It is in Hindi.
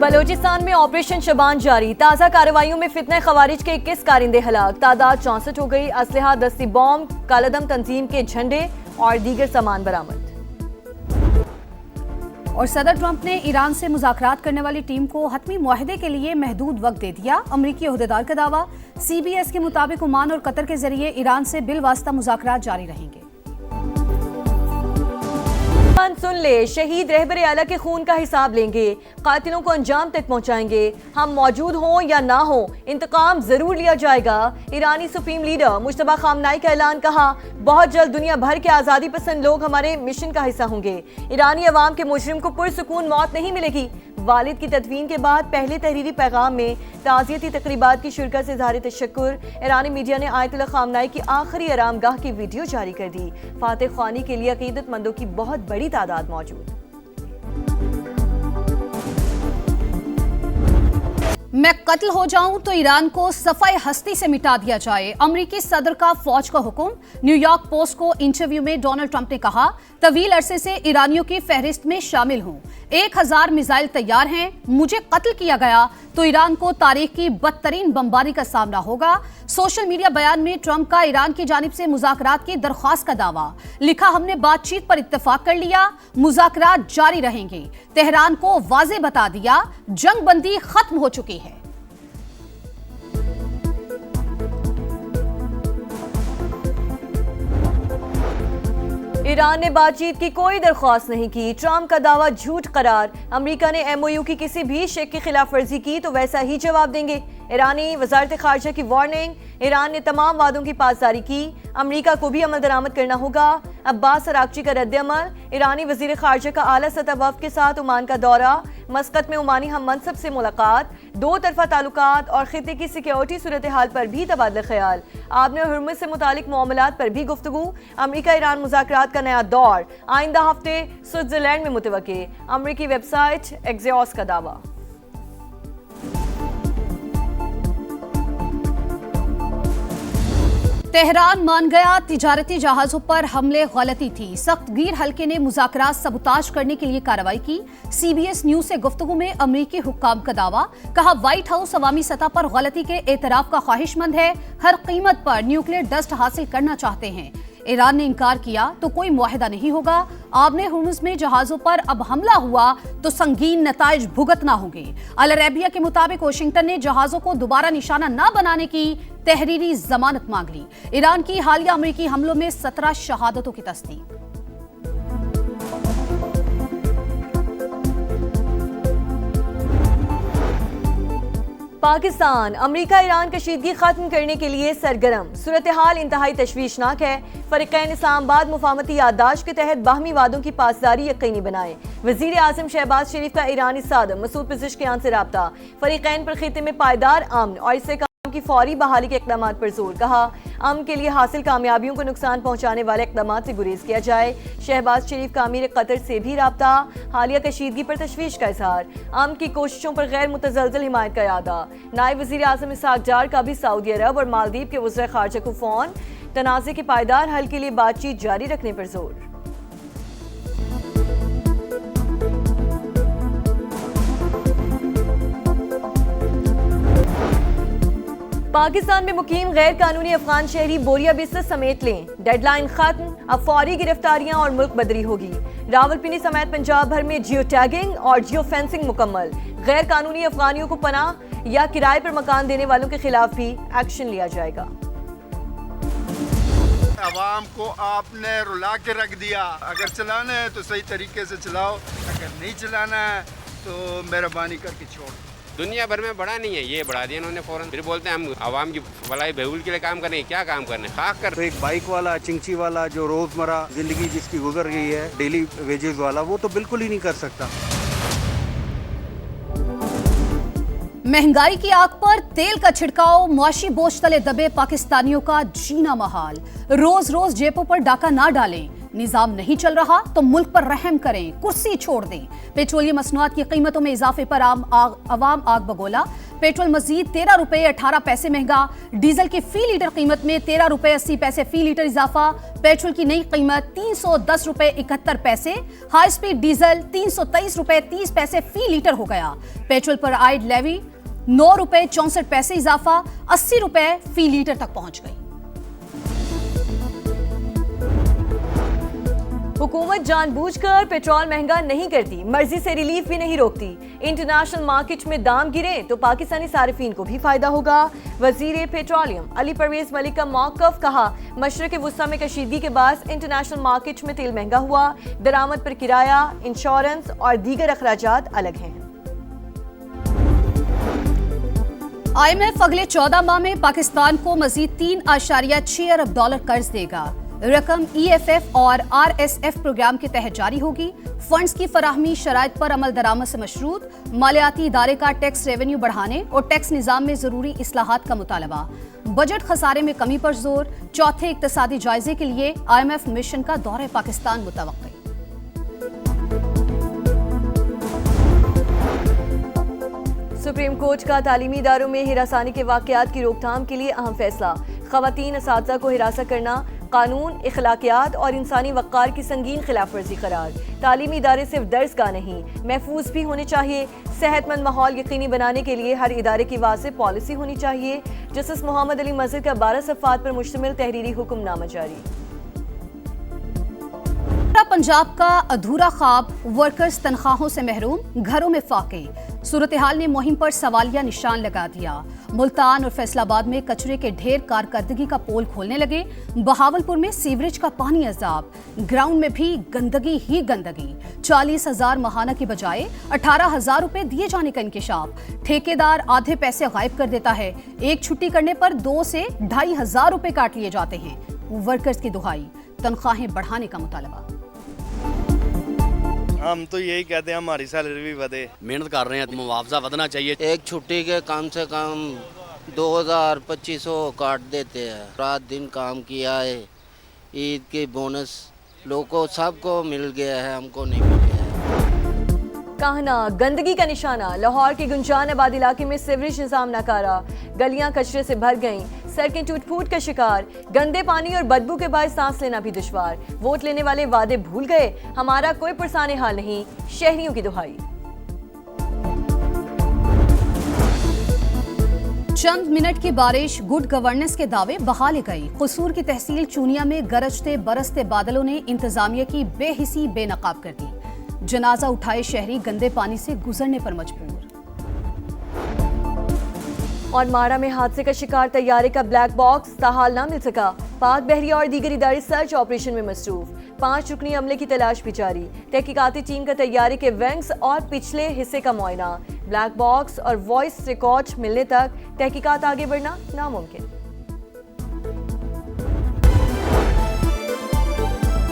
बलोचिस्तान में ऑपरेशन शबान जारी। ताज़ा कार्रवाइयों में फितने खवारिज के 21 कारिंदे हलाक, तादाद 64 हो गई। असलहा, दस्ती बॉम्ब, कालादम तंजीम के झंडे और दीगर सामान बरामद। और सदर ट्रंप ने ईरान से मुज़ाकरात करने वाली टीम को हतमी मुआहदे के लिए महदूद वक्त दे दिया। अमरीकी ओहदेदार का दावा, CBS के मुताबिक ओमान और कतर के जरिए ईरान से बिलवास्ता मुज़ाकरात जारी रहेंगे। सुन ले, शहीद रहबर आला के खून का हिसाब लेंगे, कातिलों को अंजाम तक पहुंचाएंगे। हम मौजूद हों या ना हो, इंतकाम जरूर लिया जाएगा। ईरानी सुप्रीम लीडर मुश्तबा खामनाई का ऐलान, कहा बहुत जल्द दुनिया भर के आज़ादी पसंद लोग हमारे मिशन का हिस्सा होंगे। ईरानी अवाम के मुजरिम को पुरसुकून मौत नहीं मिलेगी। वालिद की तदफीन के बाद पहले तहरीरी पैगाम में ताज़ियती तकरीबात की शिरकत से इज़हार तशक्कुर। ईरानी मीडिया ने आयतुल्ला खामनाई की आखिरी आरामगाह की वीडियो जारी कर दी। फातिह ख्वानी के लिए अकीदतमंदों की बहुत बड़ी तादाद मौजूद। मैं कत्ल हो जाऊं तो ईरान को सफाई हस्ती से मिटा दिया जाए, अमरीकी सदर का फौज का हुक्म। न्यूयॉर्क पोस्ट को इंटरव्यू में डोनाल्ड ट्रंप ने कहा, तवील अरसे से ईरानियों की फहरिस्त में शामिल हूं। 1000 मिसाइल तैयार हैं। मुझे कत्ल किया गया तो ईरान को तारीख की बदतरीन बमबारी का सामना होगा। सोशल मीडिया बयान में ट्रंप का ईरान की जानिब से मुज़ाकरात की दरख्वास्त का दावा, लिखा हमने बातचीत पर इत्तेफाक कर लिया, मुज़ाकरात जारी रहेंगे। तेहरान को वाज़े बता दिया, जंग बंदी खत्म हो चुकी है। ईरान ने बातचीत की कोई दरख्वास्त नहीं की। ट्रंप का दावा झूठ करार। अमेरिका ने MOU की किसी भी शेख की खिलाफ वर्जी की तो वैसा ही जवाब देंगे। ईरानी वजारत खारजा की वार्निंग, ईरान ने तमाम वादों की पासदारी की। अमेरिका को भी अमल दरामद करना होगा। अब्बास अरागची का रद्द-ए-अमल। ईरानी वजीर खारजा का आला सतह वफ़द के साथ ओमान का दौरा। मस्कत में ओमानी हम मनसब से मुलाकात। 2 तरफा ताल्लुकात और खित्ते की सिक्योरिटी सूरत हाल पर भी तबादला ख्याल। आबने और हुर्मुज़ से मुतालिक मामलात पर भी गुफ्तगू। अमेरिका ईरान मुज़ाकरात का नया दौर आइंदा हफ्ते स्विट्जरलैंड में मुतवक्के। अमेरिकी वेबसाइट एक्सियोस का दावा। तेहरान मान गया, तिजारती जहाजों पर हमले गलती थी। सख्त गिर हल्के ने मुज़ाकरात सबूताज करने के लिए कार्रवाई की। CBS न्यूज से गुफ्तगू में अमरीकी हुक्काम का दावा, कहा व्हाइट हाउस अवामी सतह पर गलती के एतराफ का ख्वाहिशमंद है, हर कीमत पर न्यूक्लियर डस्ट हासिल करना चाहते हैं। ईरान ने इनकार किया तो कोई मुआहदा नहीं होगा। आबने हुर्मुज़ में जहाजों पर अब हमला हुआ तो संगीन नताइज भुगतना होंगे। अल अरेबिया के मुताबिक वाशिंगटन ने जहाजों को दोबारा निशाना न बनाने की तहरीरी जमानत मांग ली। ईरान की हालिया अमेरिकी हमलों में 17 शहादतों की तस्दीक। पाकिस्तान, अमेरिका ईरान कशीदगी खत्म करने के लिए सरगर्म। सूरत हाल इंतहाई तशवीशनाक है। फरीकैन इस्लामाबाद मुफाहमती याददाश्त के तहत बाहमी वादों की पासदारी यकीनी बनाए। वजीर आज़म शहबाज शरीफ का ईरानी सदर मसूद पेज़ेश्कियान से राब्ता। फरीकैन पर खित्ते में पायदार अमन और इससे की फौरी बहाली के इक़दाम पर जोर। कहा अमन के लिए हासिल कामयाबियों को नुकसान पहुंचाने वाले इक़दाम से गुरेज किया जाए। शहबाज शरीफ का अमीर कतर से भी राब्ता। हालिया कशीदगी पर तशवीश का इजहार। अमन की कोशिशों पर गैर मुतज़लज़ल हिमायत का यादा। नायब वज़ीर आज़म इसहाक डार का भी सऊदी अरब और मालदीव के वज़ीर ख़ारजा को फ़ोन। तनाज़े के पायदार हल के लिए बातचीत जारी रखने पर जोर। पाकिस्तान में मुकीम गैर कानूनी अफगान शहरी बोरिया बिस्तर समेट लें, डेडलाइन खत्म। अब फौरी गिरफ्तारियां और मुल्क बदरी होगी। रावलपिंडी समेत पंजाब भर में जियो टैगिंग और जियो फेंसिंग मुकम्मल। गैर कानूनी अफगानियों को पनाह या किराए पर मकान देने वालों के खिलाफ भी एक्शन लिया जाएगा। अवाम को आपने रुला के रख दिया। अगर चलाना है तो सही तरीके से चलाओ, अगर नहीं चलाना है तो मेहरबानी करके छोड़। दुनिया भर में बढ़ा नहीं है, ये बढ़ा दिया इन्होंने फौरन। फिर बोलते हैं हम आवाम की भलाई बहबूद के लिए काम करने, क्या काम करने, खाक कर। तो एक बाइक वाला, चिंची वाला, जो रोजमर्रा जिंदगी जिसकी गुजर गई है, डेली वेजेस वाला, वो तो बिल्कुल ही नहीं कर सकता। महंगाई की आग पर तेल का छिड़काव, मुआशी बोझ तले दबे पाकिस्तानियों का जीना महाल। रोज रोज जेबों पर डाका ना डालें, निजाम नहीं चल रहा तो मुल्क पर रहम करें, कुर्सी छोड़ दें। पेट्रोलियम मसनूआत की कीमतों में इजाफे पर आवाम आग बगोला। पेट्रोल मजीद 13 रुपए 18 पैसे महंगा, डीजल की फी लीटर कीमत में 13 रुपए 80 पैसे फी लीटर इजाफा, पेट्रोल की नई कीमत 310 रुपए 71 पैसे, हाई स्पीड डीजल 323 रुपए 30 पैसे फी लीटर हो गया। पेट्रोल पर आयड लेवी 9 रुपए 64 पैसे इजाफा 80 रुपए फी लीटर तक पहुंच गई। हुकूमत जानबूझकर पेट्रोल महंगा नहीं करती, मर्जी से रिलीफ भी नहीं रोकती। इंटरनेशनल मार्केट में दाम गिरे तो पाकिस्तानी सारिफीन को भी फायदा होगा। वजीर पेट्रोलियम अली परवेज मलिक का मौकफ, कहा मशरक़ वुस्ता में कशीदगी के बाद इंटरनेशनल मार्केट में तेल महंगा हुआ, दरामद पर किराया, इंश्योरेंस और दीगर अखराजात अलग हैं। IMF अगले 14 माह में पाकिस्तान को मजीद 3.6 अरब डॉलर कर्ज देगा। रकम EFF और RSF प्रोग्राम के तहत जारी होगी। फंड्स की फराहमी शराइत पर अमल दरामद से मशरूत, मालियाती इदारे का टैक्स रेवेन्यू बढ़ाने और टैक्स निज़ाम में जरूरी इस्लाहात का मुतालबा, बजट खसारे में कमी पर जोर, चौथे इक्तसादी जायजे के लिए IMF मिशन का दौरे पाकिस्तान मुतवक्की। सुप्रीम कोर्ट का तालीमी इदारों में हिरासानी के वाकयात की रोकथाम के लिए अहम फैसला, खवातीन असातिज़ा को हिरासत करना कानून, इखलाकियात और इंसानी वक़ार की संगीन खिलाफ वर्जी करार। तालीमी इदारे सिर्फ दर्सगाह नहीं, महफूज भी होने चाहिए। सेहतमंद माहौल यकीनी बनाने के लिए हर इदारे की वाज़ेह पॉलिसी होनी चाहिए। जस्टिस मोहम्मद अली मज़हर का 12 सफ़ात पर मुश्तमिल तहरीरी हुक्मनामा जारी। पंजाब का अधूरा ख्वाब, वर्कर्स तनख्वाहों से महरूम, घरों में फाके। सूरत हाल ने मुहिम पर सवालिया निशान लगा दिया। मुल्तान और फैसलाबाद में कचरे के ढेर कारकर्दगी का पोल खोलने लगे। बहावलपुर में सीवरेज का पानी अजाब, ग्राउंड में भी गंदगी ही गंदगी। 40,000 माहाना की बजाय 18,000 रुपए दिए जाने का इंकिशाफ। ठेकेदार आधे पैसे गायब कर देता है। एक छुट्टी करने पर 2 से 2,500 रुपए काट लिए जाते हैं। वर्कर्स की दुहाई, तनख्वाहें बढ़ाने का मुतालबा। हम तो यही कहते हैं हमारी सैलरी भी बढ़े। मेहनत कर रहे हैं, मुआवजा बढ़ना चाहिए। एक छुट्टी के कम से कम 2,000-2,500 काट देते हैं। रात दिन काम किया है, ईद के बोनस लोगों को सबको मिल गया है, हमको नहीं मिल गया है। कहना गंदगी का निशाना, लाहौर के गुंजानाबाद इलाके में सीवरेज निज़ाम नाकारा, गलियां कचरे से भर गईं, सड़कें टूट फूट का शिकार, गंदे पानी और बदबू के बाद सांस लेना भी दुश्वार। वोट लेने वाले वादे भूल गए, हमारा कोई पुरसाने हाल नहीं, शहरियों की दुहाई। चंद मिनट की बारिश, गुड गवर्नेंस के दावे बहा ले गई। कसूर की तहसील चूनिया में गरजते बरसते बादलों ने इंतजामिया की बेहिसी बेनकाब कर दी। जनाजा उठाए शहरी गंदे पानी से गुजरने पर मजबूर। और माड़ा में हादसे का शिकार तैयारे का ब्लैक बॉक्स ताहाल ना मिल सका। पाक बहरिया और दीगर इदारे सर्च ऑपरेशन में मसरूफ। 5 रुकनी अमले की तलाश भी जारी। तहकीकाती टीम का तैयारे के विंग्स और पिछले हिस्से का मुआयना। ब्लैक बॉक्स और वॉइस रिकॉर्ड मिलने तक तहकीकात आगे बढ़ना नामुमकिन।